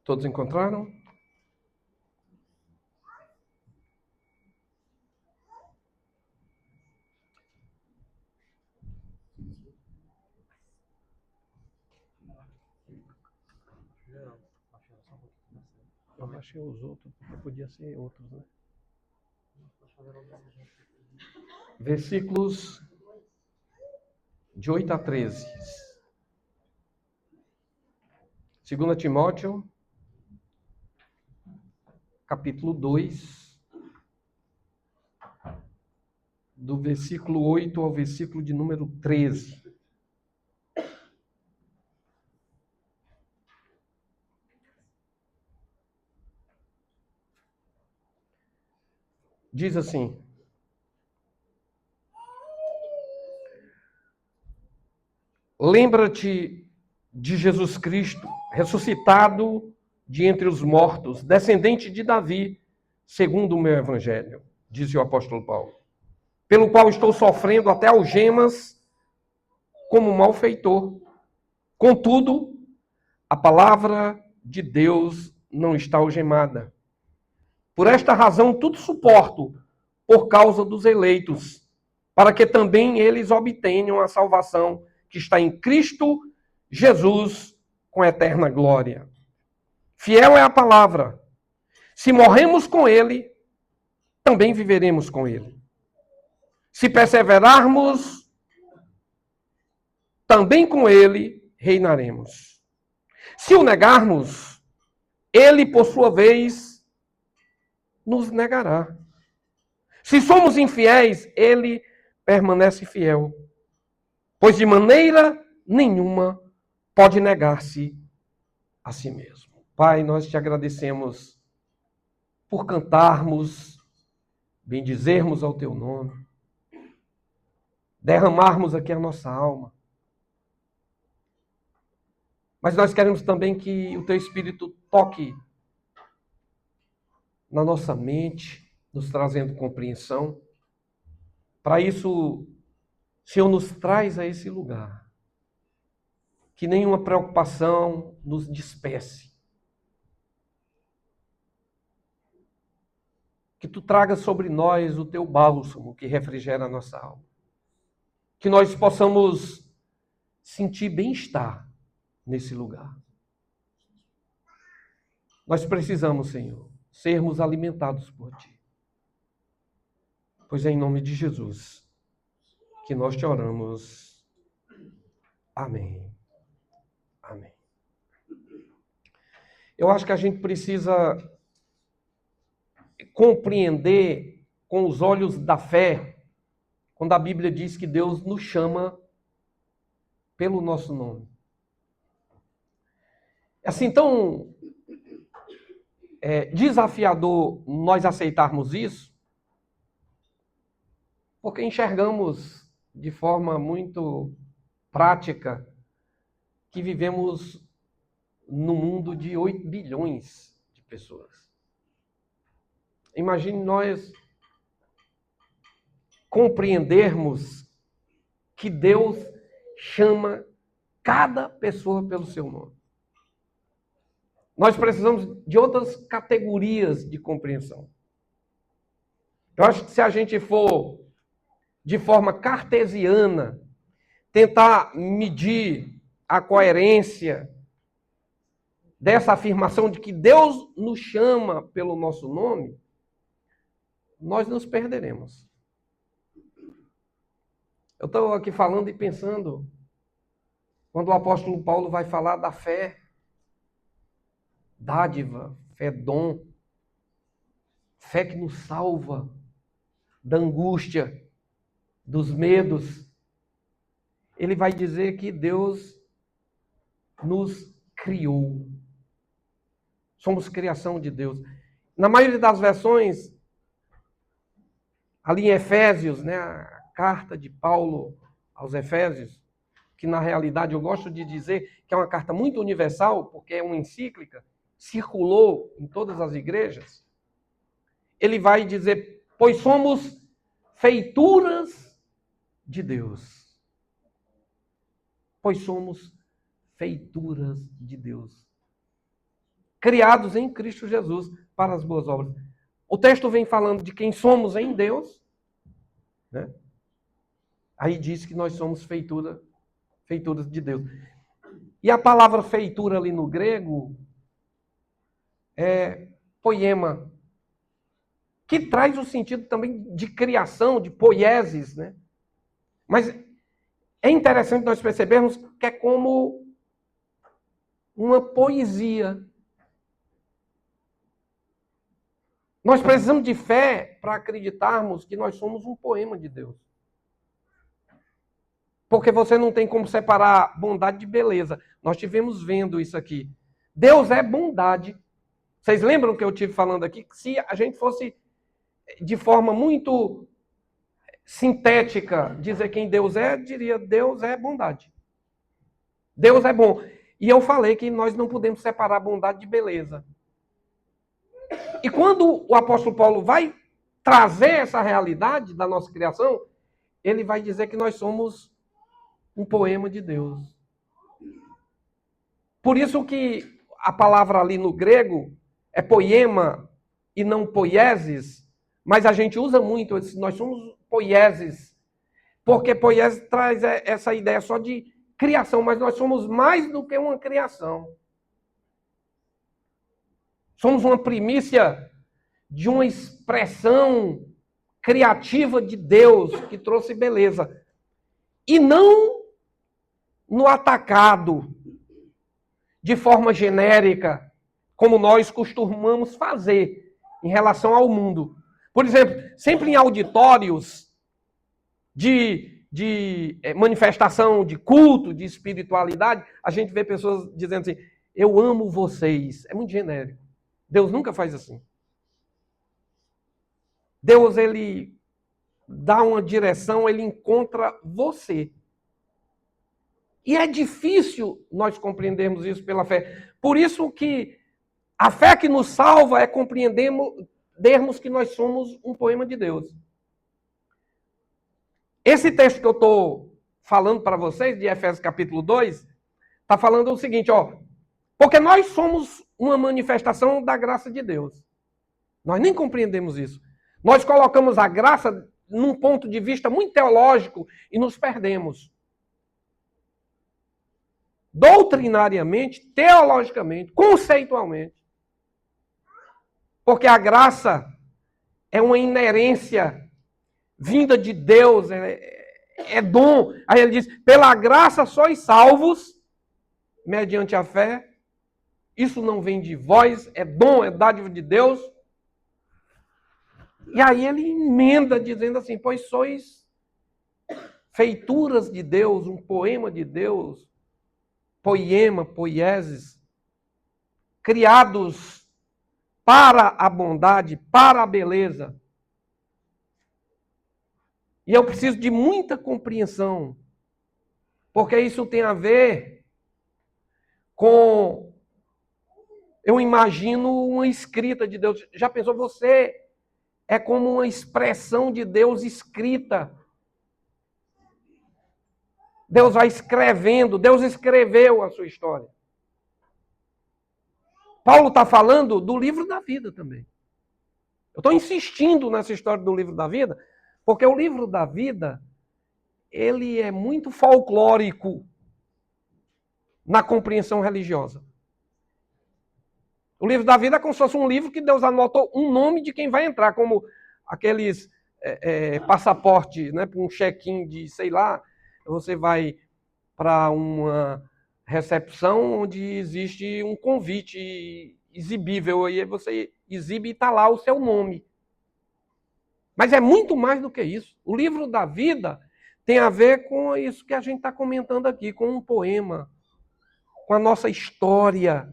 Todos encontraram? Eu achei os outros, porque podia ser outros, né? Versículos de 8 a 13. 2 Timóteo, capítulo 2, do versículo 8 ao versículo de número 13. Diz assim: lembra-te de Jesus Cristo, ressuscitado de entre os mortos, descendente de Davi, segundo o meu evangelho, diz o apóstolo Paulo, pelo qual estou sofrendo até algemas como malfeitor. Contudo, a palavra de Deus não está algemada. Por esta razão, tudo suporto por causa dos eleitos, para que também eles obtenham a salvação que está em Cristo Jesus com eterna glória. Fiel é a palavra. Se morremos com ele, também viveremos com ele. Se perseverarmos, também com ele reinaremos. Se o negarmos, ele, por sua vez, nos negará. Se somos infiéis, ele permanece fiel, pois de maneira nenhuma pode negar-se a si mesmo. Pai, nós te agradecemos por cantarmos, bendizermos ao teu nome, derramarmos aqui a nossa alma. Mas nós queremos também que o teu Espírito toque na nossa mente, nos trazendo compreensão. Para isso, o Senhor nos traz a esse lugar. Que nenhuma preocupação nos despece. Que tu tragas sobre nós o teu bálsamo que refrigera a nossa alma. Que nós possamos sentir bem-estar nesse lugar. Nós precisamos, Senhor, sermos alimentados por ti. Pois é em nome de Jesus que nós te oramos. Amém. Amém. Eu acho que a gente precisa compreender com os olhos da fé quando a Bíblia diz que Deus nos chama pelo nosso nome. É assim tão desafiador nós aceitarmos isso, porque enxergamos de forma muito prática que vivemos num mundo de 8 bilhões de pessoas. Imagine nós compreendermos que Deus chama cada pessoa pelo seu nome. Nós precisamos de outras categorias de compreensão. Eu acho que se a gente for de forma cartesiana tentar medir a coerência dessa afirmação de que Deus nos chama pelo nosso nome, nós nos perderemos. Eu estou aqui falando e pensando, quando o apóstolo Paulo vai falar da fé, dádiva, fé dom, fé que nos salva da angústia, dos medos, ele vai dizer que Deus nos criou. Somos criação de Deus. Na maioria das versões, ali em Efésios, né, a carta de Paulo aos Efésios, que na realidade eu gosto de dizer que é uma carta muito universal, porque é uma encíclica, circulou em todas as igrejas. Ele vai dizer, pois somos feituras de Deus. Pois somos feituras de Deus. criados em Cristo Jesus para as boas obras. O texto vem falando de quem somos em Deus, né? Aí diz que nós somos feituras de Deus. E a palavra feitura ali no grego é poema, que traz o sentido também de criação, de poiesis, né? Mas é interessante nós percebermos que é como uma poesia. Nós precisamos de fé para acreditarmos que nós somos um poema de Deus. Porque você não tem como separar bondade de beleza. Nós tivemos vendo isso aqui. Deus é bondade. Vocês lembram que eu tive falando aqui? Que se a gente fosse de forma muito sintética dizer quem Deus é, diria Deus é bondade. Deus é bom. E eu falei que nós não podemos separar bondade de beleza. E quando o apóstolo Paulo vai trazer essa realidade da nossa criação, ele vai dizer que nós somos um poema de Deus. Por isso que a palavra ali no grego é poema e não poiesis, mas a gente usa muito, nós somos poiesis, porque poiesis traz essa ideia só de criação, mas nós somos mais do que uma criação. Somos uma primícia de uma expressão criativa de Deus que trouxe beleza. E não no atacado, de forma genérica, como nós costumamos fazer em relação ao mundo. Por exemplo, sempre em auditórios de manifestação de culto, de espiritualidade, a gente vê pessoas dizendo assim, eu amo vocês. É muito genérico. Deus nunca faz assim. Deus, ele dá uma direção, ele encontra você. E é difícil nós compreendermos isso pela fé. Por isso que a fé que nos salva é compreendermos que nós somos um poema de Deus. Esse texto que eu estou falando para vocês, de Efésios capítulo 2, está falando o seguinte, ó, porque nós somos uma manifestação da graça de Deus. Nós nem compreendemos isso. Nós colocamos a graça num ponto de vista muito teológico e nos perdemos. Doutrinariamente, teologicamente, conceitualmente. Porque a graça é uma inerência vinda de Deus, é dom. Aí ele diz, pela graça sois salvos, mediante a fé. Isso não vem de vós, é dom, é dádiva de Deus. E aí ele emenda dizendo assim, pois sois feituras de Deus, um poema de Deus, poema, poieses, criados para a bondade, para a beleza. E eu preciso de muita compreensão, porque isso tem a ver com, eu imagino, uma escrita de Deus. Já pensou, você é como uma expressão de Deus escrita. Deus vai escrevendo, Deus escreveu a sua história. Paulo está falando do livro da vida também. Eu estou insistindo nessa história do livro da vida, porque o livro da vida, ele é muito folclórico na compreensão religiosa. O livro da vida é como se fosse um livro que Deus anotou um nome de quem vai entrar, como aqueles passaportes, né, para um check-in de, sei lá, você vai para uma recepção onde existe um convite exibível, aí você exibe e está lá o seu nome. Mas é muito mais do que isso. O livro da vida tem a ver com isso que a gente está comentando aqui, com um poema, com a nossa história.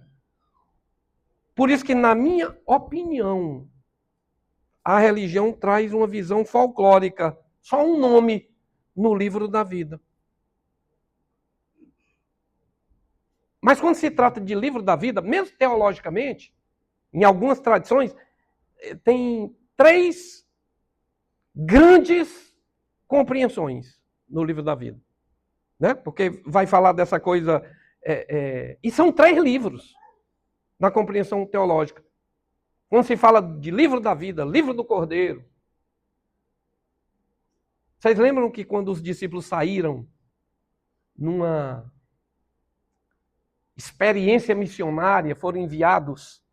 Por isso que, na minha opinião, a religião traz uma visão folclórica, só um nome no livro da vida. Mas quando se trata de livro da vida, mesmo teologicamente, em algumas tradições, tem 3 grandes compreensões no livro da vida. Né? Porque vai falar dessa coisa... e são 3 livros. na compreensão teológica. Quando se fala de livro da vida, livro do Cordeiro, vocês lembram que quando os discípulos saíram numa experiência missionária, foram enviados?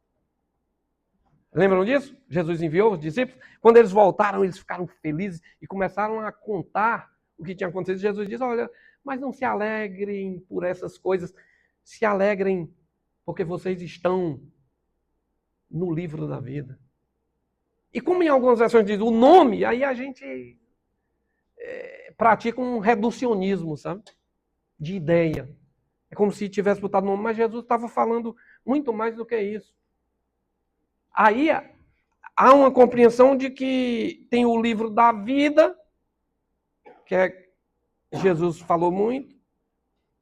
Lembram disso? Jesus enviou os discípulos. Quando eles voltaram, eles ficaram felizes e começaram a contar o que tinha acontecido. Jesus diz, olha, mas não se alegrem por essas coisas, se alegrem porque vocês estão no livro da vida. E como em algumas versões diz o nome, aí a gente pratica um reducionismo, sabe? De ideia. É como se tivesse botado o nome, mas Jesus estava falando muito mais do que isso. Aí há uma compreensão de que tem o livro da vida, que Jesus falou muito,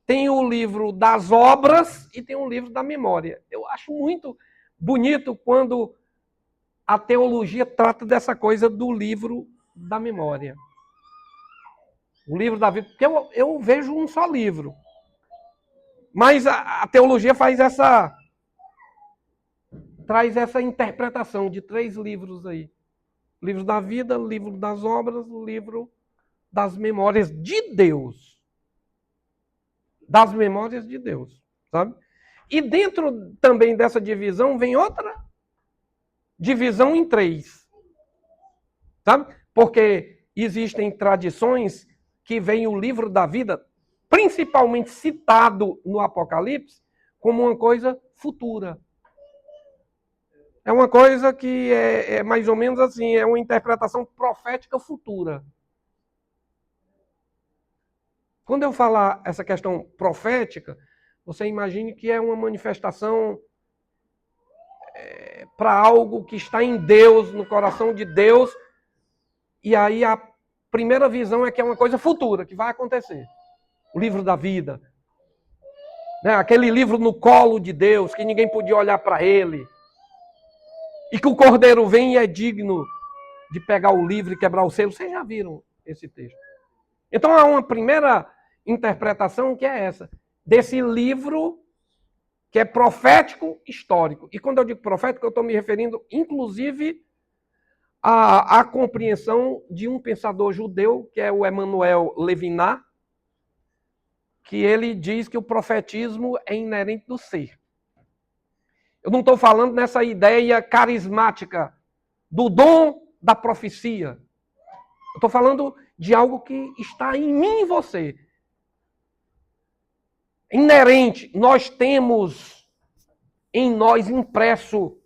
tem o livro das obras e tem o livro da memória. Eu acho muito bonito quando a teologia trata dessa coisa do livro da memória. O livro da vida, porque eu vejo um só livro. Mas a teologia traz essa interpretação de 3 livros aí. O livro da vida, o livro das obras, o livro das memórias de Deus. Das memórias de Deus, sabe? E dentro também dessa divisão vem outra divisão em 3. Sabe? Porque existem tradições que veem o livro da vida, principalmente citado no Apocalipse, como uma coisa futura. É uma coisa que é mais ou menos assim, é uma interpretação profética futura. Quando eu falar essa questão profética, você imagine que é uma manifestação para algo que está em Deus, no coração de Deus, e aí a primeira visão é que é uma coisa futura, que vai acontecer. O livro da vida. Né? Aquele livro no colo de Deus, que ninguém podia olhar para ele. E que o Cordeiro vem e é digno de pegar o livro e quebrar o selo. Vocês já viram esse texto? Então há uma primeira interpretação que é essa. Desse livro que é profético histórico. E quando eu digo profético, eu estou me referindo, inclusive, à compreensão de um pensador judeu, que é o Emmanuel Levinas, que ele diz que o profetismo é inerente do ser. Eu não estou falando nessa ideia carismática do dom da profecia. Eu estou falando de algo que está em mim e você. Inerente. Nós temos em nós impresso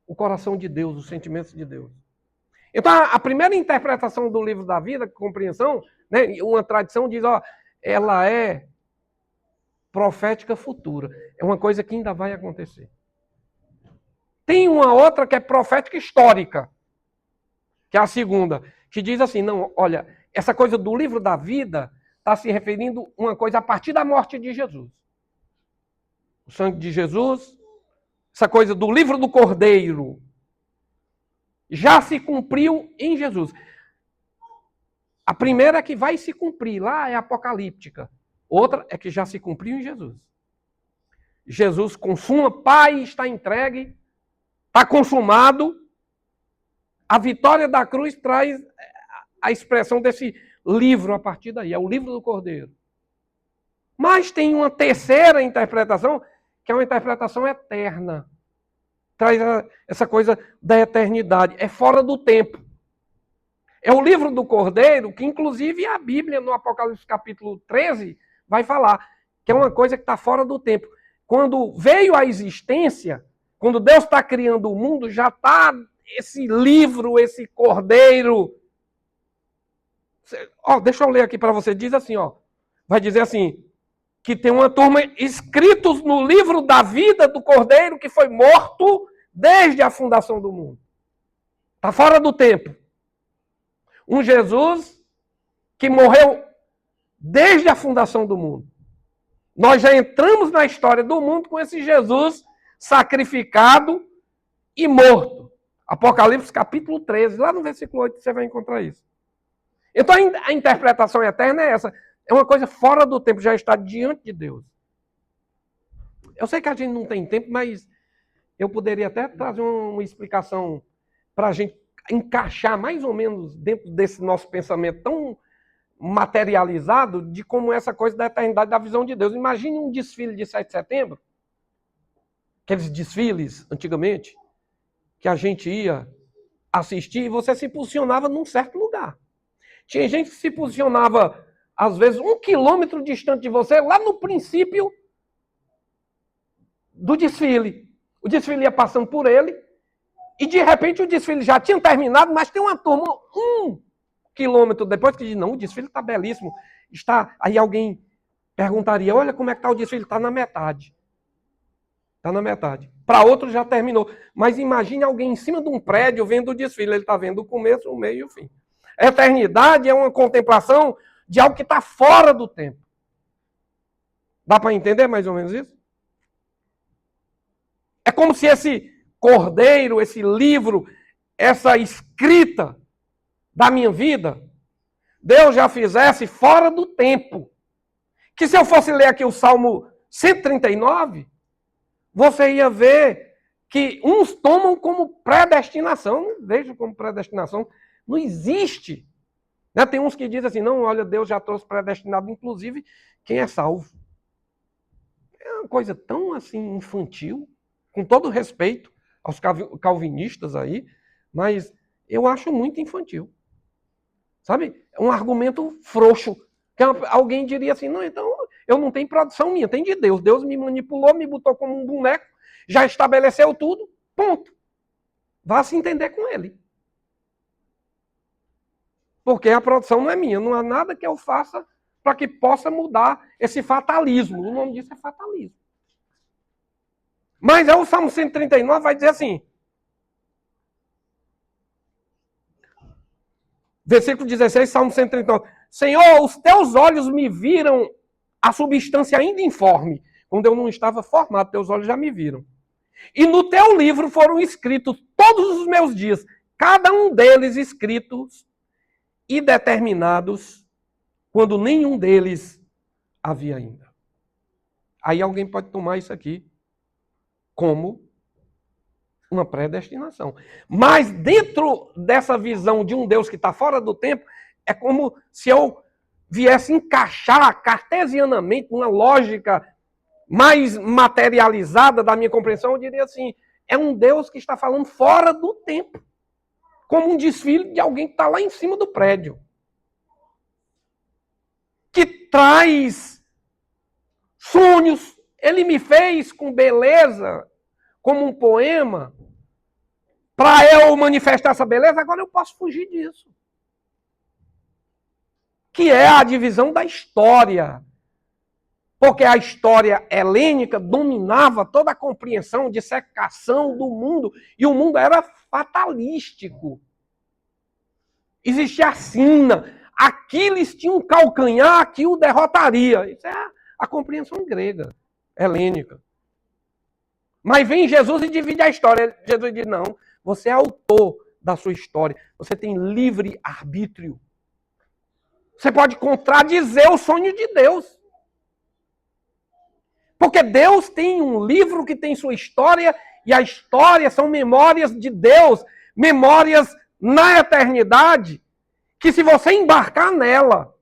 o coração de Deus, os sentimentos de Deus. Então, a primeira interpretação do livro da vida, compreensão, né, uma tradição diz, ó, ela é profética futura. É uma coisa que ainda vai acontecer. Tem uma outra que é profética histórica, que é a segunda, que diz assim, não, olha, essa coisa do livro da vida está se referindo a uma coisa a partir da morte de Jesus. O sangue de Jesus, essa coisa do livro do Cordeiro, já se cumpriu em Jesus. A primeira é que vai se cumprir, lá é apocalíptica. Outra é que já se cumpriu em Jesus. Jesus consuma, Pai, está entregue, está consumado. A vitória da cruz traz a expressão desse livro a partir daí, é o livro do Cordeiro. Mas tem uma terceira interpretação, que é uma interpretação eterna. Traz essa coisa da eternidade, é fora do tempo. É o livro do Cordeiro, que inclusive a Bíblia, no Apocalipse capítulo 13, vai falar, que é uma coisa que está fora do tempo. Quando veio a existência, quando Deus está criando o mundo, já está esse livro, esse Cordeiro. Ó, deixa eu ler aqui para você, diz assim, ó, vai dizer assim, que tem uma turma escritos no livro da vida do Cordeiro que foi morto desde a fundação do mundo. Está fora do tempo. Um Jesus que morreu desde a fundação do mundo. Nós já entramos na história do mundo com esse Jesus sacrificado e morto. Apocalipse capítulo 13, lá no versículo 8 você vai encontrar isso. Então a interpretação eterna é essa. É uma coisa fora do tempo, já está diante de Deus. Eu sei que a gente não tem tempo, mas eu poderia até trazer uma explicação para a gente encaixar mais ou menos dentro desse nosso pensamento tão materializado de como essa coisa da eternidade, da visão de Deus. Imagine um desfile de 7 de setembro, aqueles desfiles antigamente, que a gente ia assistir e você se posicionava num certo lugar. Tinha gente que se posicionava, às vezes, 1 quilômetro distante de você, lá no princípio do desfile. O desfile ia passando por ele, e de repente o desfile já tinha terminado, mas tem uma turma 1 quilômetro depois que diz, não, o desfile está belíssimo. Aí alguém perguntaria, olha como é que está o desfile, está na metade. Está na metade. Para outro já terminou. Mas imagine alguém em cima de um prédio vendo o desfile, ele está vendo o começo, o meio e o fim. A eternidade é uma contemplação de algo que está fora do tempo. Dá para entender mais ou menos isso? É como se esse cordeiro, esse livro, essa escrita da minha vida, Deus já fizesse fora do tempo. Que se eu fosse ler aqui o Salmo 139, você ia ver que uns tomam como predestinação. Não vejo como predestinação. Não existe. Né? Tem uns que dizem assim, não, olha, Deus já trouxe predestinado, inclusive, quem é salvo. É uma coisa tão assim infantil, com todo respeito aos calvinistas aí, mas eu acho muito infantil. Sabe? É um argumento frouxo. Que alguém diria assim, não, então eu não tenho produção minha, tem de Deus. Deus me manipulou, me botou como um boneco, já estabeleceu tudo, ponto. Vá se entender com ele. Porque a produção não é minha, não há nada que eu faça para que possa mudar esse fatalismo. O nome disso é fatalismo. Mas o Salmo 139 vai dizer assim, versículo 16, Salmo 139. Senhor, os teus olhos me viram a substância ainda informe. Quando eu não estava formado, teus olhos já me viram. E no teu livro foram escritos todos os meus dias, cada um deles escritos e determinados, quando nenhum deles havia ainda. Aí alguém pode tomar isso aqui como uma predestinação. Mas dentro dessa visão de um Deus que está fora do tempo, é como se eu viesse encaixar cartesianamente, uma lógica mais materializada da minha compreensão, eu diria assim, é um Deus que está falando fora do tempo. Como um desfile de alguém que está lá em cima do prédio. Que traz sonhos. Ele me fez com beleza, como um poema, para eu manifestar essa beleza, agora eu posso fugir disso. Que é a divisão da história. Porque a história helênica dominava toda a compreensão de secação do mundo, e o mundo era fatalístico. Existia a sina. Aquiles tinha um calcanhar que o derrotaria. Isso é a compreensão grega, helênica. Mas vem Jesus e divide a história. Jesus diz, não, você é autor da sua história. Você tem livre arbítrio. Você pode contradizer o sonho de Deus. Porque Deus tem um livro que tem sua história, e a história são memórias de Deus, memórias na eternidade, que se você embarcar nela,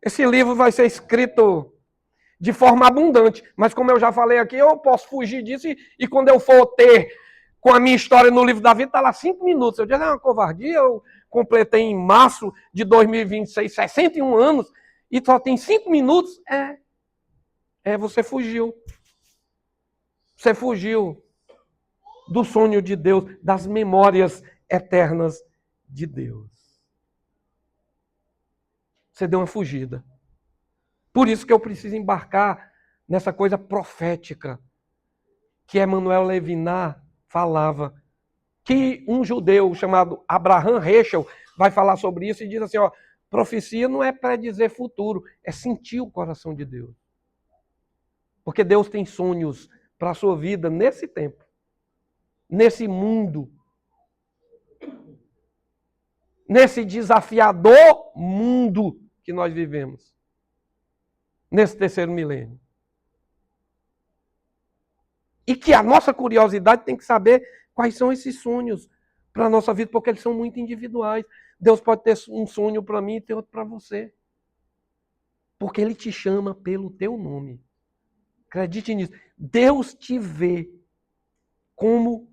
esse livro vai ser escrito de forma abundante. Mas como eu já falei aqui, eu posso fugir disso e quando eu for ter com a minha história no livro da vida, está lá 5 minutos. Eu digo, é uma covardia, eu completei em março de 2026, 61 anos, e só tem 5 minutos. Você fugiu. Você fugiu do sonho de Deus, das memórias eternas de Deus. Você deu uma fugida. Por isso que eu preciso embarcar nessa coisa profética que Emmanuel Levinas falava, que um judeu chamado Abraham Heschel vai falar sobre isso e diz assim, profecia não é predizer futuro, é sentir o coração de Deus. Porque Deus tem sonhos para a sua vida nesse tempo, nesse mundo, nesse desafiador mundo que nós vivemos, nesse terceiro milênio. E que a nossa curiosidade tem que saber quais são esses sonhos para a nossa vida, porque eles são muito individuais. Deus pode ter um sonho para mim e ter outro para você. Porque Ele te chama pelo teu nome. Acredite nisso. Deus te vê como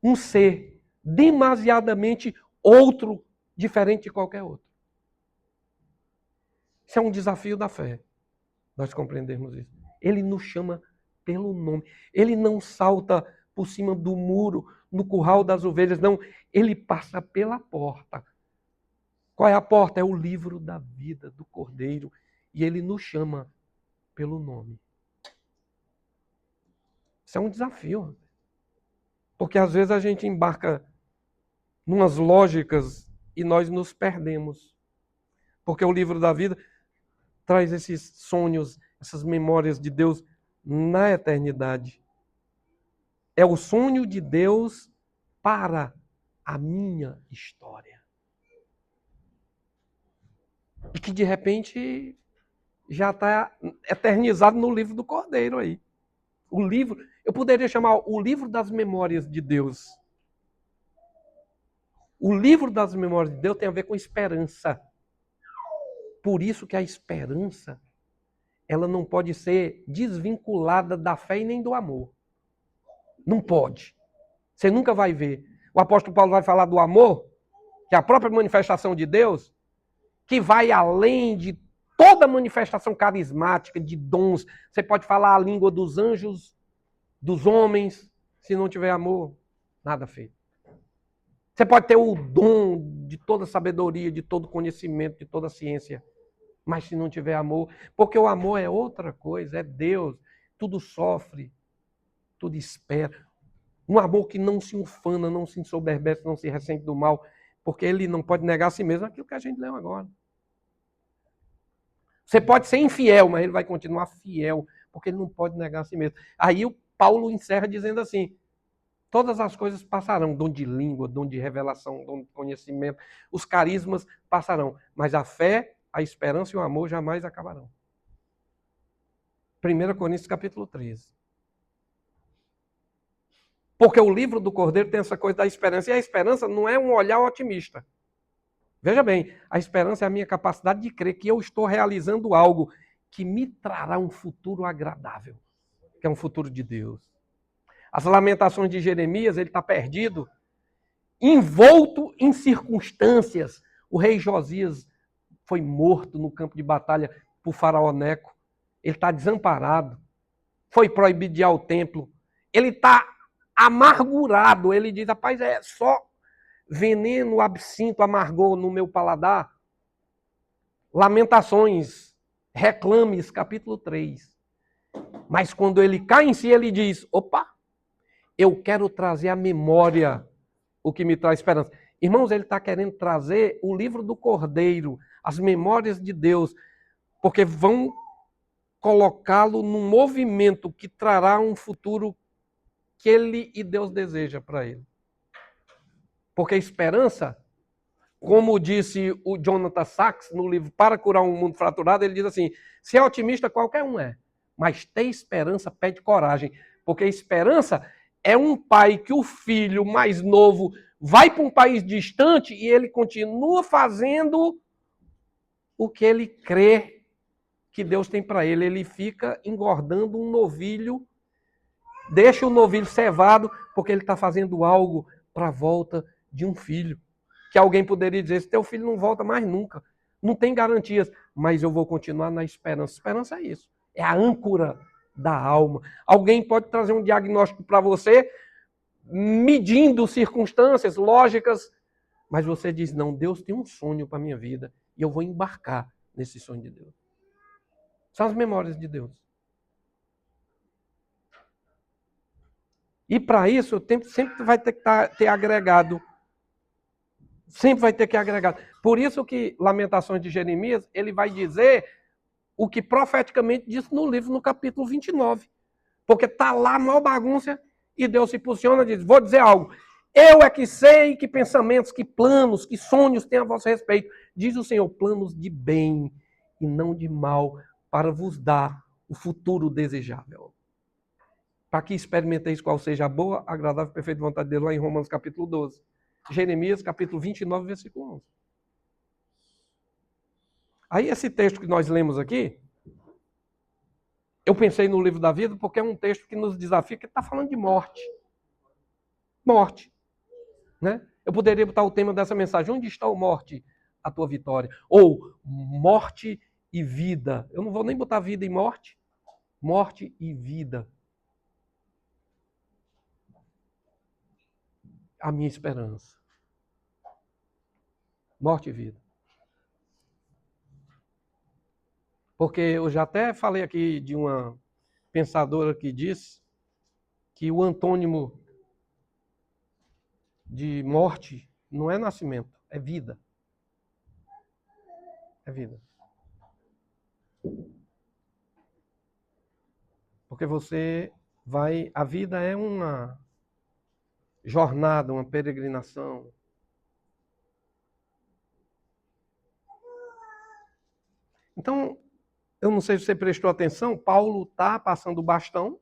um ser demasiadamente outro, diferente de qualquer outro. Isso é um desafio da fé, nós compreendermos isso. Ele nos chama pelo nome. Ele não salta por cima do muro, no curral das ovelhas, não. Ele passa pela porta. Qual é a porta? É o livro da vida do Cordeiro. E ele nos chama pelo nome. Isso é um desafio. Porque às vezes a gente embarca numas lógicas e nós nos perdemos. Porque o livro da vida traz esses sonhos, essas memórias de Deus na eternidade. É o sonho de Deus para a minha história. E que de repente já está eternizado no livro do Cordeiro aí. O livro, eu poderia chamar o livro das memórias de Deus. O livro das memórias de Deus tem a ver com esperança. Por isso que a esperança, ela não pode ser desvinculada da fé e nem do amor. Não pode. Você nunca vai ver. O apóstolo Paulo vai falar do amor, que é a própria manifestação de Deus, que vai além de toda manifestação carismática, de dons. Você pode falar a língua dos anjos, dos homens, se não tiver amor, nada feito. Você pode ter o dom de toda sabedoria, de todo conhecimento, de toda ciência, mas se não tiver amor, porque o amor é outra coisa, é Deus, tudo sofre, tudo espera. Um amor que não se ufana, não se ensoberbece, não se ressente do mal, porque ele não pode negar a si mesmo aquilo que a gente leu agora. Você pode ser infiel, mas ele vai continuar fiel, porque ele não pode negar a si mesmo. Aí o Paulo encerra dizendo assim: todas as coisas passarão, dom de língua, dom de revelação, dom de conhecimento, os carismas passarão, mas a fé, a esperança e o amor jamais acabarão. 1 Coríntios capítulo 13. Porque o livro do Cordeiro tem essa coisa da esperança, e a esperança não é um olhar otimista. Veja bem, a esperança é a minha capacidade de crer que eu estou realizando algo que me trará um futuro agradável, que é um futuro de Deus. As lamentações de Jeremias, ele está perdido, envolto em circunstâncias. O rei Josias foi morto no campo de batalha por Faraó Neco. Ele está desamparado. Foi proibido de ir ao templo. Ele está amargurado. Ele diz, rapaz, é só veneno, absinto, amargor no meu paladar. Lamentações, Reclames, capítulo 3. Mas quando ele cai em si, ele diz, opa, eu quero trazer à memória o que me traz esperança. Irmãos, ele está querendo trazer o livro do Cordeiro, as memórias de Deus, porque vão colocá-lo num movimento que trará um futuro que ele e Deus deseja para ele. Porque a esperança, como disse o Jonathan Sachs no livro Para Curar um Mundo Fraturado, ele diz assim, se é otimista, qualquer um é, mas ter esperança pede coragem, porque a esperança é um pai que o filho mais novo vai para um país distante e ele continua fazendo o que ele crê que Deus tem para ele. Ele fica engordando um novilho, deixa o novilho cevado, porque ele está fazendo algo para a volta de um filho. Que alguém poderia dizer, esse teu filho não volta mais nunca. Não tem garantias, mas eu vou continuar na esperança. Esperança é isso, é a âncora da alma. Alguém pode trazer um diagnóstico para você, medindo circunstâncias lógicas, mas você diz, não, Deus tem um sonho para a minha vida e eu vou embarcar nesse sonho de Deus. São as memórias de Deus. E para isso, o tempo sempre vai ter que ter agregado. Sempre vai ter que agregar. Por isso que Lamentações de Jeremias, ele vai dizer o que profeticamente disse no livro, no capítulo 29. Porque está lá a maior bagunça e Deus se posiciona e diz, vou dizer algo. Eu é que sei que pensamentos, que planos, que sonhos tem a vosso respeito. Diz o Senhor, planos de bem e não de mal, para vos dar o futuro desejável. para que experimenteis qual seja a boa, agradável e perfeita vontade dele, lá em Romanos capítulo 12. Jeremias capítulo 29, versículo 11. Aí esse texto que nós lemos aqui, eu pensei no livro da vida porque é um texto que nos desafia, que está falando de morte. Morte. Né? Eu poderia botar o tema dessa mensagem: onde está o morte, a tua vitória? Ou morte e vida. Eu não vou nem botar vida e morte. Morte e vida. A minha esperança. Morte e vida. Porque eu já até falei aqui de uma pensadora que disse que o antônimo de morte não é nascimento, é vida. É vida. Porque você vai... A vida é uma jornada, uma peregrinação. Então, eu não sei se você prestou atenção, Paulo está passando o bastão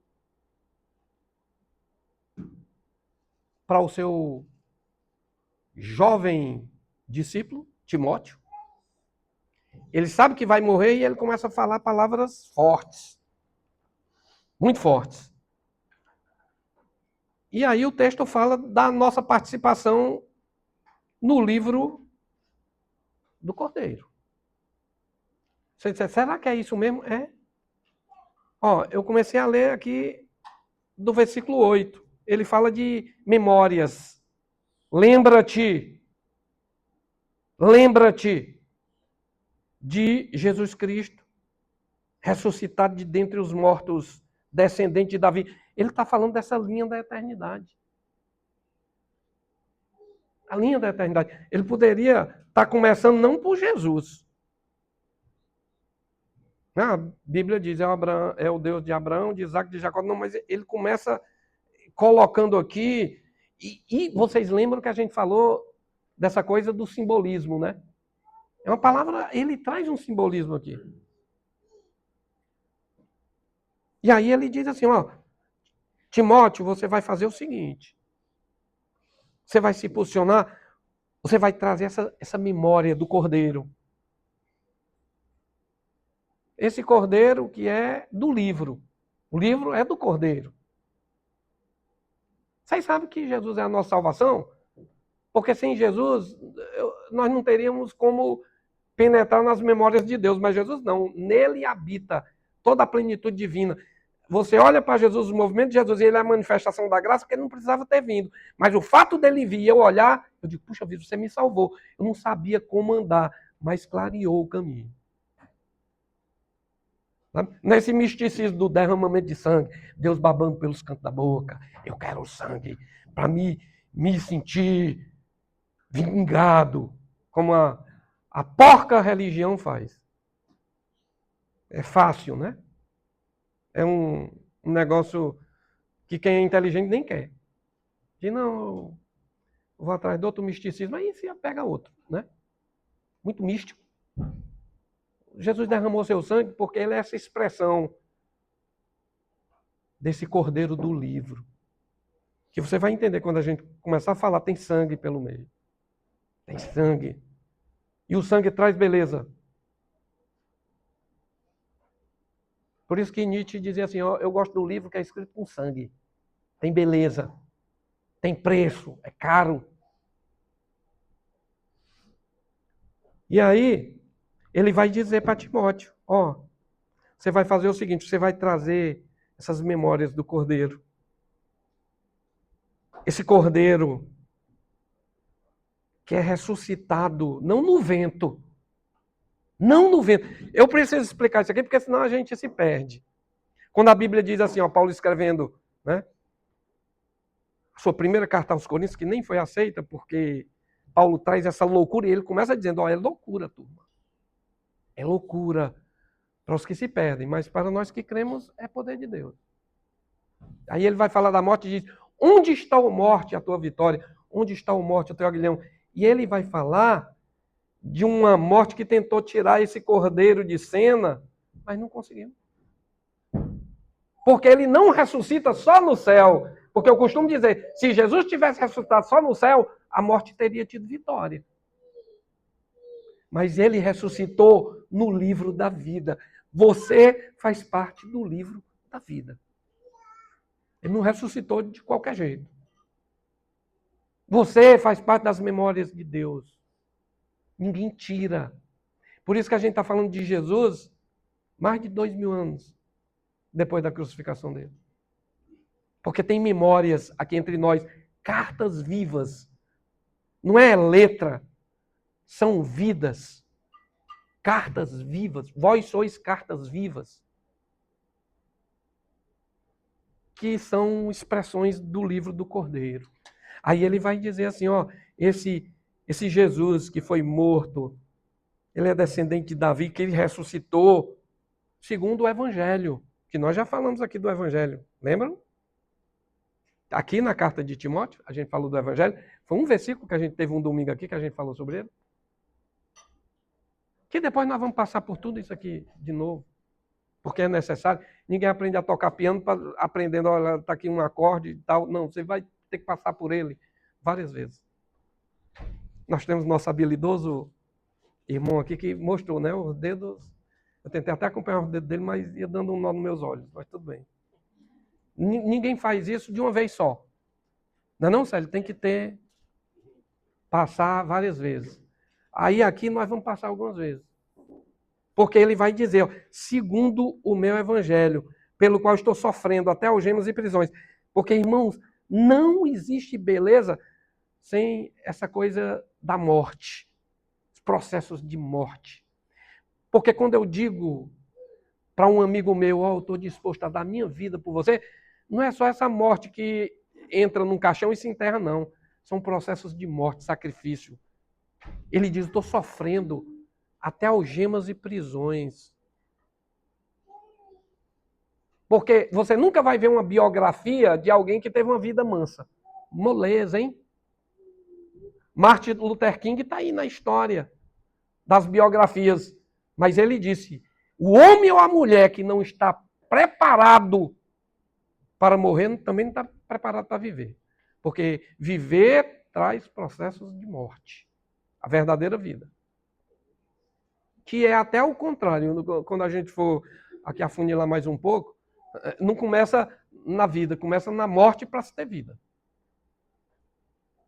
para o seu jovem discípulo, Timóteo. Ele sabe que vai morrer e ele começa a falar palavras fortes. Muito fortes. E aí o texto fala da nossa participação no livro do Cordeiro. Você diz, será que é isso mesmo? É. Ó, eu comecei a ler aqui do versículo 8. Ele fala de memórias. Lembra-te de Jesus Cristo, ressuscitado de dentre os mortos, descendente de Davi. Ele está falando dessa linha da eternidade. A linha da eternidade. Ele poderia estar começando não por Jesus. A Bíblia diz, é o Deus de Abraão, de Isaac, de Jacó. Não, mas ele começa colocando aqui, e vocês lembram que a gente falou dessa coisa do simbolismo, né? É uma palavra, ele traz um simbolismo aqui. E aí ele diz assim, ó, Timóteo, você vai fazer o seguinte, você vai se posicionar, você vai trazer essa memória do Cordeiro. Esse Cordeiro que é do livro. O livro é do Cordeiro. Vocês sabem que Jesus é a nossa salvação? Porque sem Jesus, nós não teríamos como penetrar nas memórias de Deus, mas Jesus não. Nele habita toda a plenitude divina. Você olha para Jesus, o movimento de Jesus, e ele é a manifestação da graça, porque ele não precisava ter vindo. Mas o fato dele vir e eu olhar, eu digo, puxa vida, você me salvou. Eu não sabia como andar, mas clareou o caminho. Nesse misticismo do derramamento de sangue, Deus babando pelos cantos da boca, eu quero o sangue para me sentir vingado, como a porca religião faz. É fácil, né? É um negócio que quem é inteligente nem quer. Diz, não, eu vou atrás de outro misticismo, aí se apega a outro, né? Muito místico. Jesus derramou seu sangue porque ele é essa expressão desse cordeiro do livro. Que você vai entender quando a gente começar a falar, tem sangue pelo meio. Tem sangue. E o sangue traz beleza. Por isso que Nietzsche dizia assim, ó, eu gosto do livro que é escrito com sangue. Tem beleza. Tem preço. É caro. E aí, ele vai dizer para Timóteo, ó, você vai fazer o seguinte, você vai trazer essas memórias do Cordeiro. Esse Cordeiro que é ressuscitado, não no vento. Não no vento. Eu preciso explicar isso aqui, porque senão a gente se perde. Quando a Bíblia diz assim, ó, Paulo escrevendo, né, a sua primeira carta aos Coríntios, que nem foi aceita, porque Paulo traz essa loucura, e ele começa dizendo, ó, é loucura, turma. É loucura para os que se perdem, mas para nós que cremos, é poder de Deus. Aí ele vai falar da morte e diz, onde está a morte, a tua vitória? Onde está a morte, o teu aguilhão? E ele vai falar de uma morte que tentou tirar esse cordeiro de cena, mas não conseguiu. Porque ele não ressuscita só no céu. Porque eu costumo dizer, se Jesus tivesse ressuscitado só no céu, a morte teria tido vitória. Mas ele ressuscitou no livro da vida. Você faz parte do livro da vida. Ele não ressuscitou de qualquer jeito. Você faz parte das memórias de Deus. Ninguém tira. Por isso que a gente está falando de Jesus mais de 2000 anos depois da crucificação dele. Porque tem memórias aqui entre nós, cartas vivas. Não é letra, são vidas. Cartas vivas. Vós sois cartas vivas. Que são expressões do livro do Cordeiro. Aí ele vai dizer assim, ó, esse Jesus que foi morto, ele é descendente de Davi, que ele ressuscitou segundo o Evangelho, que nós já falamos aqui do Evangelho, lembram? Aqui na carta de Timóteo, a gente falou do Evangelho, foi um versículo que a gente teve um domingo aqui, que a gente falou sobre ele. Que depois nós vamos passar por tudo isso aqui de novo, porque é necessário. Ninguém aprende a tocar piano aprendendo, olha, está aqui um acorde e tal. Não, você vai ter que passar por ele várias vezes. Nós temos nosso habilidoso irmão aqui que mostrou, né, os dedos. Eu tentei até acompanhar os dedos dele, mas ia dando um nó nos meus olhos, mas tudo bem. Ninguém faz isso de uma vez só. Não é não, Célio? Tem que passar várias vezes. Aí aqui nós vamos passar algumas vezes. Porque ele vai dizer, ó, segundo o meu evangelho, pelo qual estou sofrendo até algemas e prisões. Porque, irmãos, não existe beleza sem essa coisa da morte. Os processos de morte. Porque quando eu digo para um amigo meu, ó, eu estou disposto a dar minha vida por você, não é só essa morte que entra num caixão e se enterra, não. São processos de morte, sacrifício. Ele diz, estou sofrendo até algemas e prisões. Porque você nunca vai ver uma biografia de alguém que teve uma vida mansa. Moleza, hein? Martin Luther King está aí na história das biografias. Mas ele disse, o homem ou a mulher que não está preparado para morrer, também não está preparado para viver. Porque viver traz processos de morte. A verdadeira vida. Que é até o contrário. Quando a gente for aqui afunilar mais um pouco, não começa na vida, começa na morte para se ter vida.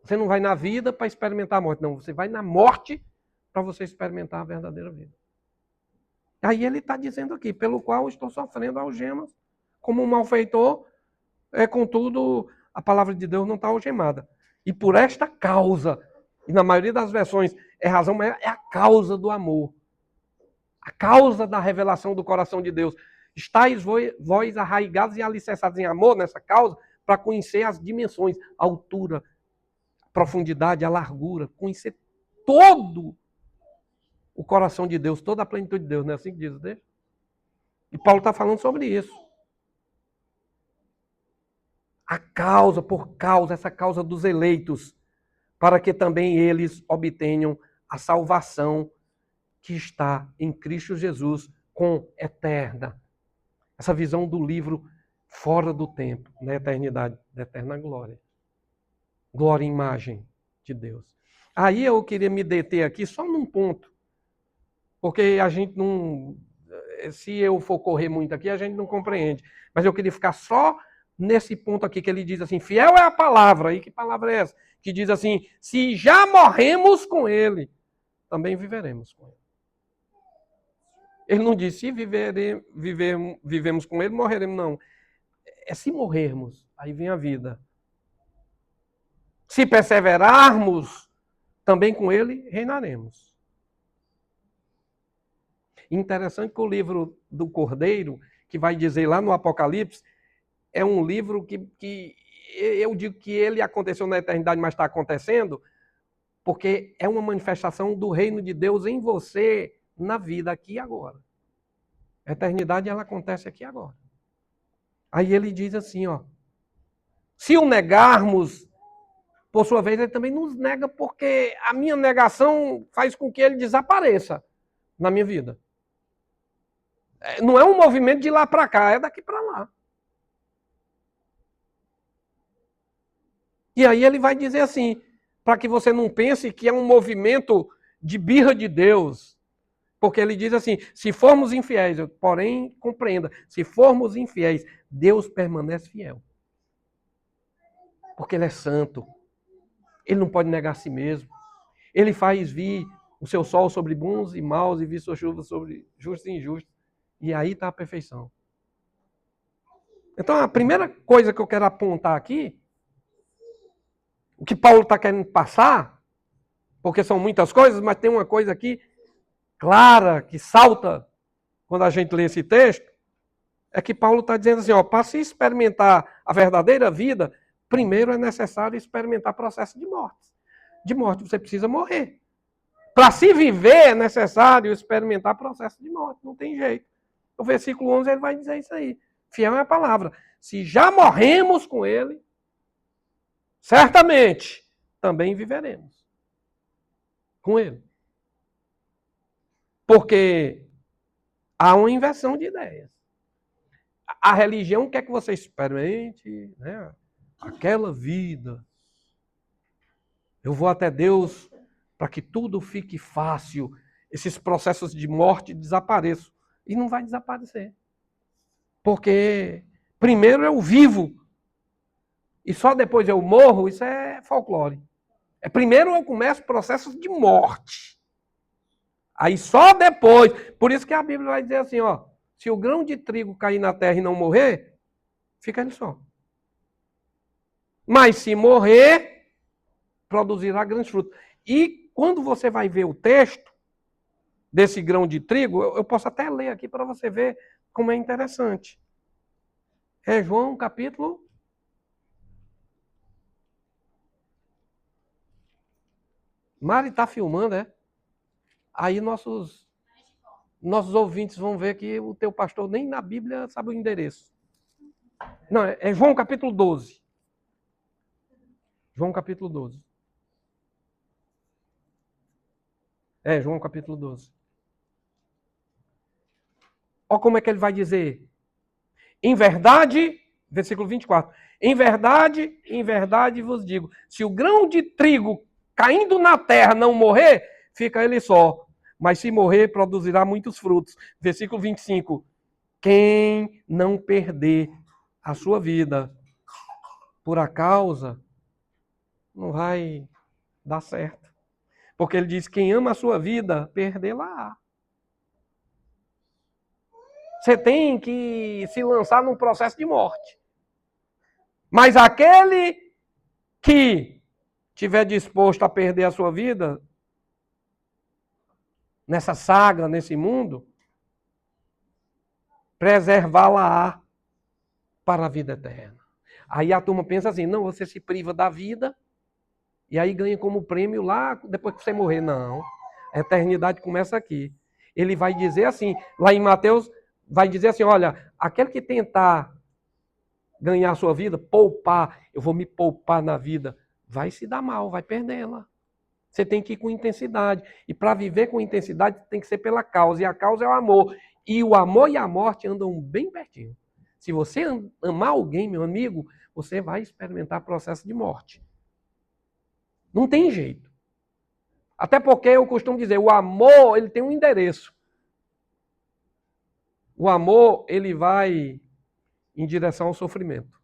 Você não vai na vida para experimentar a morte, não. Você vai na morte para você experimentar a verdadeira vida. Aí ele está dizendo aqui, pelo qual estou sofrendo algemas, como um malfeitor, contudo, a palavra de Deus não está algemada. E por esta causa, e na maioria das versões é razão, mas é a causa do amor. A causa da revelação do coração de Deus. Estais vós arraigados e alicerçados em amor nessa causa, para conhecer as dimensões, a altura, a profundidade, a largura, conhecer todo o coração de Deus, toda a plenitude de Deus, não é assim que diz o texto? E Paulo está falando sobre isso. A causa, por causa, essa causa dos eleitos, para que também eles obtenham a salvação que está em Cristo Jesus com eterna. Essa visão do livro fora do tempo, na eternidade, da eterna glória. Glória e imagem de Deus. Aí eu queria me deter aqui só num ponto, porque a gente não, se eu for correr muito aqui, a gente não compreende. Mas eu queria ficar só nesse ponto aqui que ele diz assim, fiel é a palavra. E que palavra é essa? Que diz assim, se já morremos com ele, também viveremos com ele. Ele não disse, se vivemos com ele, morreremos, não. É se morrermos, aí vem a vida. Se perseverarmos, também com ele reinaremos. Interessante que o livro do Cordeiro, que vai dizer lá no Apocalipse, é um livro que eu digo que ele aconteceu na eternidade, mas está acontecendo, porque é uma manifestação do reino de Deus em você, na vida aqui e agora. A eternidade, ela acontece aqui e agora. Aí ele diz assim, ó, se o negarmos, por sua vez, ele também nos nega, porque a minha negação faz com que ele desapareça na minha vida. Não é um movimento de lá para cá, é daqui para lá. E aí ele vai dizer assim, para que você não pense que é um movimento de birra de Deus. Porque ele diz assim, se formos infiéis, porém, compreenda, se formos infiéis, Deus permanece fiel. Porque ele é santo. Ele não pode negar a si mesmo. Ele faz vir o seu sol sobre bons e maus e vir sua chuva sobre justos e injustos. E aí está a perfeição. Então a primeira coisa que eu quero apontar aqui, o que Paulo está querendo passar, porque são muitas coisas, mas tem uma coisa aqui clara, que salta quando a gente lê esse texto, é que Paulo está dizendo assim, ó, para se experimentar a verdadeira vida, primeiro é necessário experimentar processo de morte. De morte você precisa morrer. Para se viver é necessário experimentar processo de morte, não tem jeito. O versículo 11 ele vai dizer isso aí. Fiel é a palavra. Se já morremos com ele, certamente também viveremos com ele. Porque há uma inversão de ideias. A religião quer que você experimente, né, aquela vida. Eu vou até Deus para que tudo fique fácil, esses processos de morte desapareçam. E não vai desaparecer. Porque primeiro eu vivo e só depois eu morro, isso é folclore. Primeiro eu começo processos de morte. Aí só depois, por isso que a Bíblia vai dizer assim, ó, se o grão de trigo cair na terra e não morrer, fica ele só. Mas se morrer, produzirá grandes frutos. E quando você vai ver o texto desse grão de trigo, eu posso até ler aqui para você ver como é interessante. É João capítulo... Mari está filmando, é? Aí nossos ouvintes vão ver que o teu pastor nem na Bíblia sabe o endereço. Não, é João capítulo 12. João capítulo 12. É, João capítulo 12. Olha como é que ele vai dizer. Em verdade, versículo 24. Em verdade vos digo, se o grão de trigo caindo na terra não morrer, fica ele só. Mas se morrer, produzirá muitos frutos. Versículo 25. Quem não perder a sua vida por a causa, não vai dar certo. Porque ele diz, quem ama a sua vida, perdê-la-á. Você tem que se lançar num processo de morte. Mas aquele que estiver disposto a perder a sua vida, nessa saga, nesse mundo, preservá-la-á para a vida eterna. Aí a turma pensa assim, não, você se priva da vida e aí ganha como prêmio lá depois que você morrer. Não, a eternidade começa aqui. Ele vai dizer assim, lá em Mateus, vai dizer assim, olha, aquele que tentar ganhar a sua vida, poupar, eu vou me poupar na vida, vai se dar mal, vai perdê-la. Você tem que ir com intensidade. E para viver com intensidade tem que ser pela causa. E a causa é o amor. E o amor e a morte andam bem pertinho. Se você amar alguém, meu amigo, você vai experimentar processo de morte. Não tem jeito. Até porque eu costumo dizer, o amor, ele tem um endereço. O amor, ele vai em direção ao sofrimento.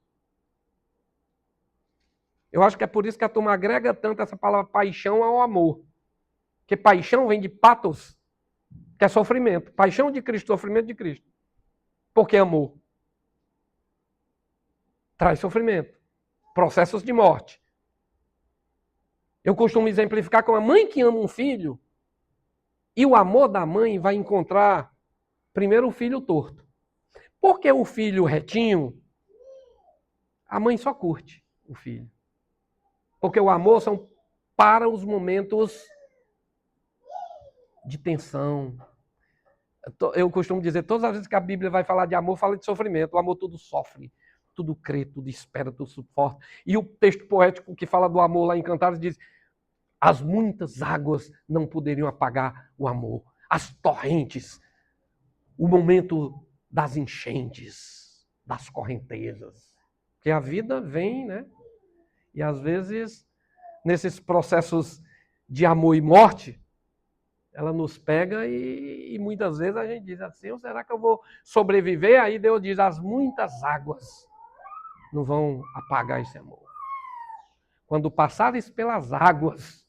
Eu acho que é por isso que a turma agrega tanto essa palavra paixão ao amor. Porque paixão vem de patos, que é sofrimento. Paixão de Cristo, sofrimento de Cristo. Porque amor traz sofrimento, processos de morte. Eu costumo exemplificar com a mãe que ama um filho, e o amor da mãe vai encontrar primeiro o filho torto. Porque o filho retinho, a mãe só curte o filho. Porque o amor são para os momentos de tensão. Eu costumo dizer, todas as vezes que a Bíblia vai falar de amor, fala de sofrimento. O amor tudo sofre, tudo crê, tudo espera, tudo suporta. E o texto poético que fala do amor lá em Cantares diz, as muitas águas não poderiam apagar o amor. As torrentes, o momento das enchentes, das correntezas. Porque a vida vem, né? E às vezes, nesses processos de amor e morte, ela nos pega e muitas vezes a gente diz assim, será que eu vou sobreviver? Aí Deus diz, as muitas águas não vão apagar esse amor. Quando passares pelas águas,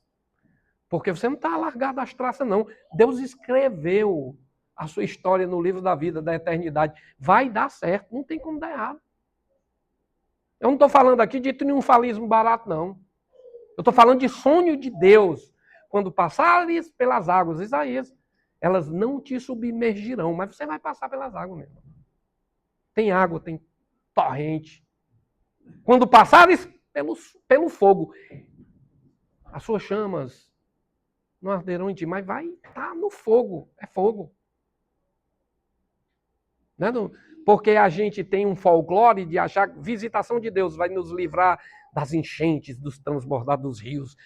porque você não está largado às traças, não. Deus escreveu a sua história no livro da vida, da eternidade. Vai dar certo, não tem como dar errado. Eu não estou falando aqui de triunfalismo barato, não. Eu estou falando de sonho de Deus. Quando passares pelas águas, Isaías, elas não te submergirão, mas você vai passar pelas águas mesmo. Tem água, tem torrente. Quando passares pelo fogo, as suas chamas não arderão em ti, mas vai estar no fogo. É fogo. Não é porque a gente tem um folclore de achar que visitação de Deus vai nos livrar das enchentes, dos transbordados dos rios,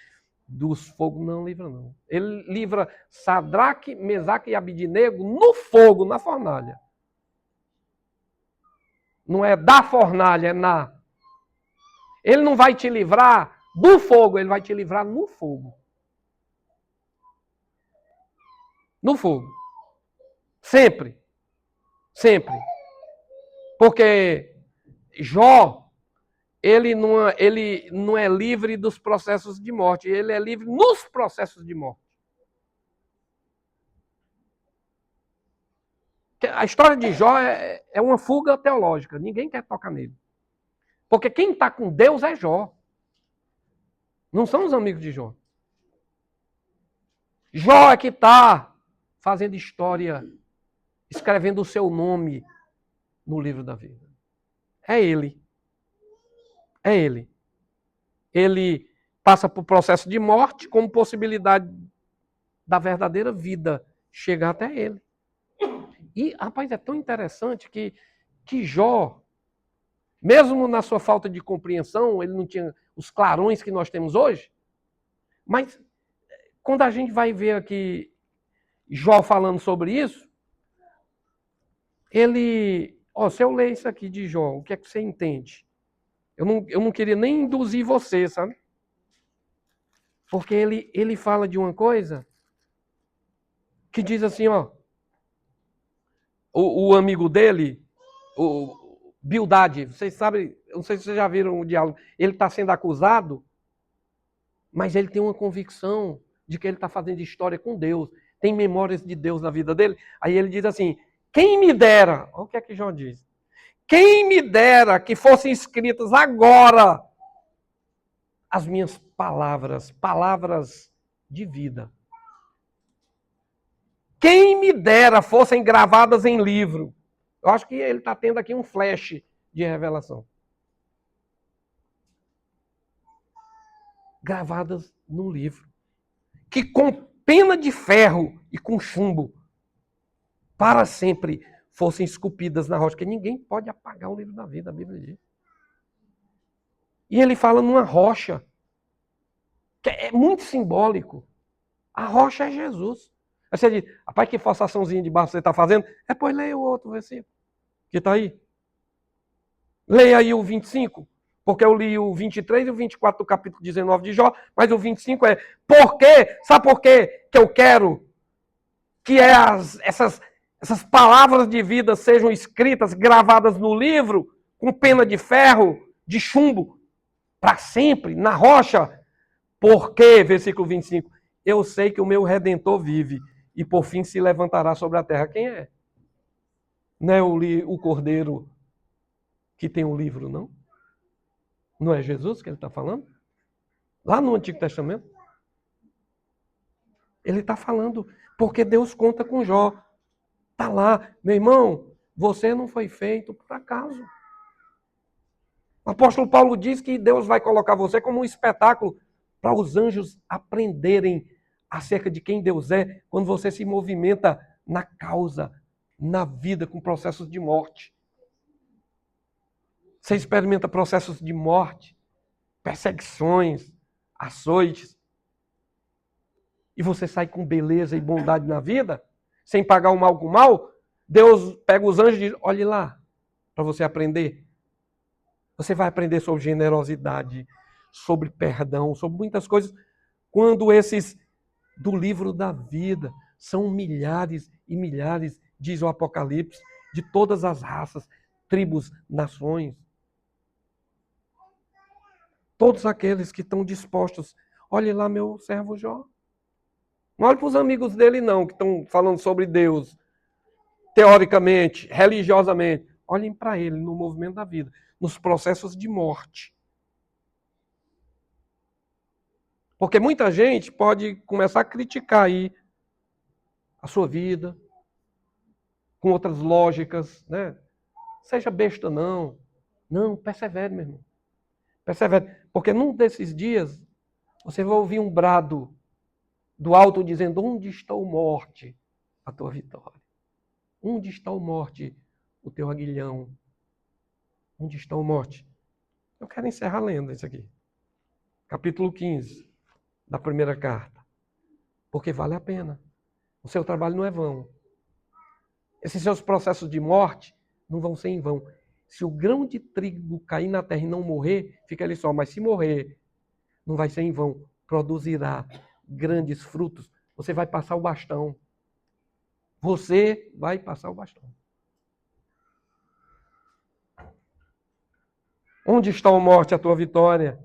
dos fogos. Não livra, não. Ele livra Sadraque, Mesaque e Abidnego no fogo, na fornalha. Não é da fornalha, é na. Ele não vai te livrar do fogo, ele vai te livrar no fogo. No fogo. Sempre. Sempre. Porque Jó, ele não é livre dos processos de morte, ele é livre nos processos de morte. A história de Jó é uma fuga teológica, ninguém quer tocar nele. Porque quem está com Deus é Jó. Não são os amigos de Jó. Jó é que está fazendo história, escrevendo o seu nome no livro da vida. É ele. É ele. Ele passa por processo de morte como possibilidade da verdadeira vida chegar até ele. E, rapaz, é tão interessante que Jó, mesmo na sua falta de compreensão, ele não tinha os clarões que nós temos hoje, mas quando a gente vai ver aqui Jó falando sobre isso, ele... se eu ler isso aqui de Jó, o que é que você entende? Eu não queria nem induzir você, sabe? Porque ele fala de uma coisa que diz assim, o amigo dele, o Bildade, vocês sabem, eu não sei se vocês já viram o diálogo, ele está sendo acusado, mas ele tem uma convicção de que ele está fazendo história com Deus, tem memórias de Deus na vida dele. Aí ele diz assim, quem me dera, olha o que é que Jó diz, quem me dera que fossem escritas agora as minhas palavras, palavras de vida. Quem me dera fossem gravadas em livro. Eu acho que ele está tendo aqui um flash de revelação. Gravadas no livro. Que com pena de ferro e com chumbo, para sempre, fossem esculpidas na rocha. Que ninguém pode apagar o livro da vida, a Bíblia diz. E ele fala numa rocha, que é muito simbólico. A rocha é Jesus. Aí você diz, rapaz, que forçaçãozinha de barro você está fazendo? Pois leia o outro versículo, que está aí. Leia aí o 25, porque eu li o 23 e o 24 do capítulo 19 de Jó, mas o 25 é, por quê? Sabe por quê que eu quero que essas palavras de vida sejam escritas, gravadas no livro, com pena de ferro, de chumbo, para sempre, na rocha? Porque, versículo 25, eu sei que o meu Redentor vive e por fim se levantará sobre a terra. Quem é? Não é o Cordeiro que tem o livro, não? Não é Jesus que ele está falando? Lá no Antigo Testamento. Ele está falando porque Deus conta com Jó. Está lá, meu irmão, você não foi feito por acaso. O apóstolo Paulo diz que Deus vai colocar você como um espetáculo para os anjos aprenderem acerca de quem Deus é quando você se movimenta na causa, na vida, com processos de morte. Você experimenta processos de morte, perseguições, açoites. E você sai com beleza e bondade na vida, sem pagar o mal com o mal. Deus pega os anjos e diz, olhe lá, para você aprender. Você vai aprender sobre generosidade. sobre perdão, sobre muitas coisas, quando esses do livro da vida são milhares e milhares, diz o Apocalipse, de todas as raças, tribos, nações. Todos aqueles que estão dispostos. Olhe lá meu servo Jó. Não olhe para os amigos dele não, que estão falando sobre Deus, teoricamente, religiosamente. Olhem para ele no movimento da vida, nos processos de morte. Porque muita gente pode começar a criticar aí a sua vida, com outras lógicas, né? Seja besta não. Não, persevere, meu irmão. Persevere. Porque num desses dias, você vai ouvir um brado do alto dizendo: onde está o morte, a tua vitória? Onde está o morte, o teu aguilhão? Onde está o morte? Eu quero encerrar lendo isso aqui. Capítulo 15 da primeira carta. Porque vale a pena. O seu trabalho não é vão. Esses seus processos de morte não vão ser em vão. Se o grão de trigo cair na terra e não morrer, fica ali só. Mas se morrer, não vai ser em vão. Produzirá grandes frutos. Você vai passar o bastão. Você vai passar o bastão. Onde está a morte, a tua vitória?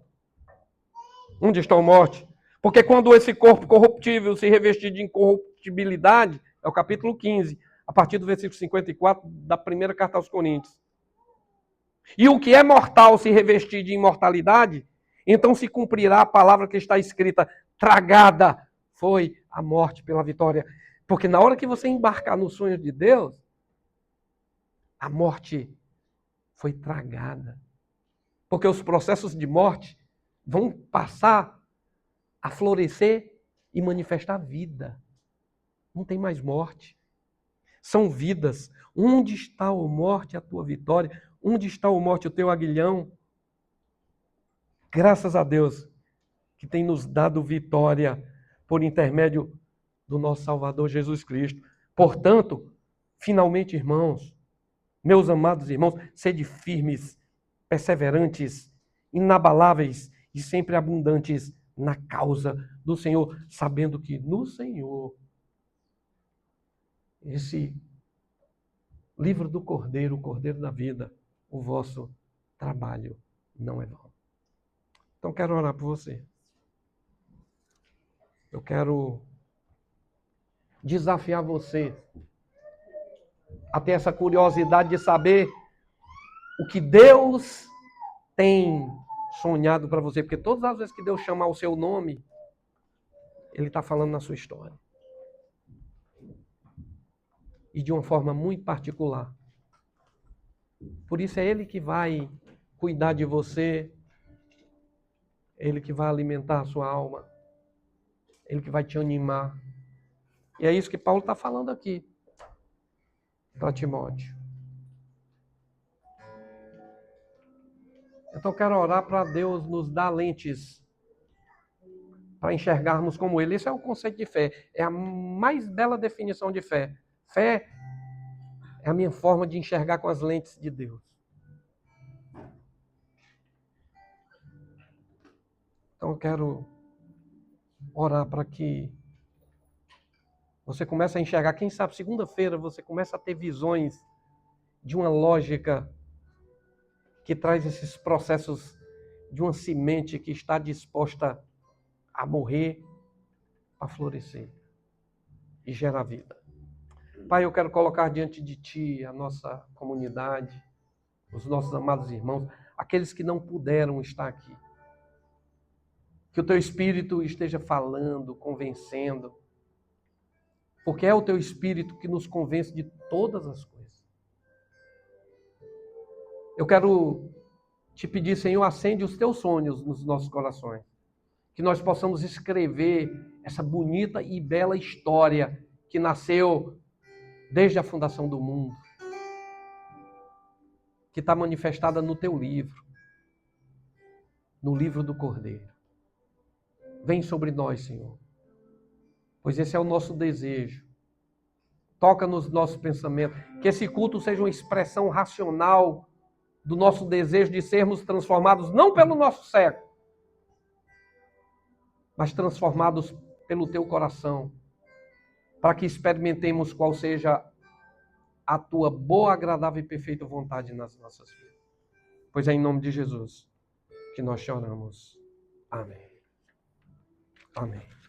Onde está a morte? Porque quando esse corpo corruptível se revestir de incorruptibilidade, é o capítulo 15, a partir do versículo 54 da primeira carta aos Coríntios. E o que é mortal se revestir de imortalidade, então se cumprirá a palavra que está escrita: tragada foi a morte pela vitória. Porque na hora que você embarcar nos sonhos de Deus, a morte foi tragada. Porque os processos de morte vão passar a florescer e manifestar vida. Não tem mais morte. São vidas. Onde está a morte, a tua vitória? Onde está a morte, o teu aguilhão? Graças a Deus que tem nos dado vitória por intermédio do nosso Salvador Jesus Cristo. Portanto, finalmente, irmãos, meus amados irmãos, sede firmes, perseverantes, inabaláveis e sempre abundantes na causa do Senhor, sabendo que no Senhor esse livro do Cordeiro, o Cordeiro da vida, o vosso trabalho não é vão. Então quero orar por você. Eu quero desafiar você a ter essa curiosidade de saber o que Deus tem sonhado para você. Porque todas as vezes que Deus chamar o seu nome, Ele está falando na sua história. E de uma forma muito particular. Por isso é Ele que vai cuidar de você, Ele que vai alimentar a sua alma, Ele que vai te animar. E é isso que Paulo está falando aqui para Timóteo. Então eu quero orar para Deus nos dar lentes para enxergarmos como Ele. Esse é o conceito de fé. É a mais bela definição de fé. Fé é a minha forma de enxergar com as lentes de Deus. Então eu quero orar para que você comece a enxergar. Quem sabe segunda-feira você começa a ter visões de uma lógica que traz esses processos de uma semente que está disposta a morrer, a florescer e gerar vida. Pai, eu quero colocar diante de Ti a nossa comunidade, os nossos amados irmãos, aqueles que não puderam estar aqui. Que o Teu Espírito esteja falando, convencendo, porque é o Teu Espírito que nos convence de todas as coisas. Eu quero Te pedir, Senhor, acende os Teus sonhos nos nossos corações. Que nós possamos escrever essa bonita e bela história que nasceu desde a fundação do mundo, que está manifestada no Teu livro, no livro do Cordeiro. Vem sobre nós, Senhor, pois esse é o nosso desejo. Toca nos nossos pensamentos, que esse culto seja uma expressão racional do nosso desejo de sermos transformados, não pelo nosso século, mas transformados pelo teu coração, para que experimentemos qual seja a tua boa, agradável e perfeita vontade nas nossas vidas. Pois é em nome de Jesus que nós choramos. Amém. Amém.